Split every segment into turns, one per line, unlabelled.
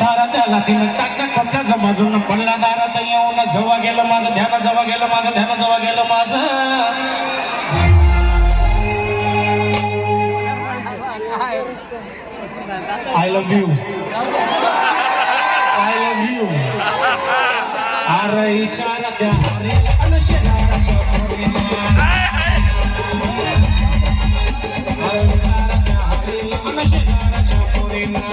दारात आला तिनं टाका कोट्याचं माझून पडला दारात येऊन जवळ गेलं माझं ध्यान जवळ गेलं माझं ध्यान जवळ गेलं माझं I love you I love you अरे विचार त्या हरी शेजाराच्या पोरीला अरे विचार त्या हरी शेजाराच्या पोरीला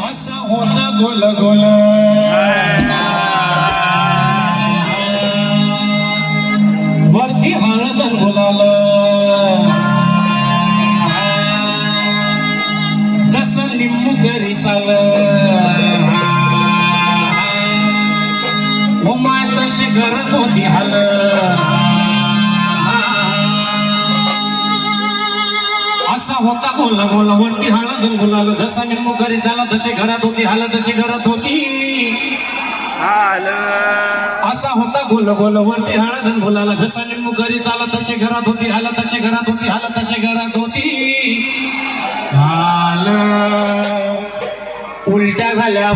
असा होता गोल गोल वरती हळद बोलाल जसं लिंबू घरी चाल माय तशी घरात होती हाल असा होता बोला बोला वरती हळद बोलाल जसा निम्मू घरी झाला तशी घरात होती हाल तशी घरात होती असा होता बोल बोल वरती हळद बोलाला जसा निम्मू घरी झाला तशी घरात होती हाल तशी घरात होती हाल तशी घरात होती हाल उलट्या झाल्या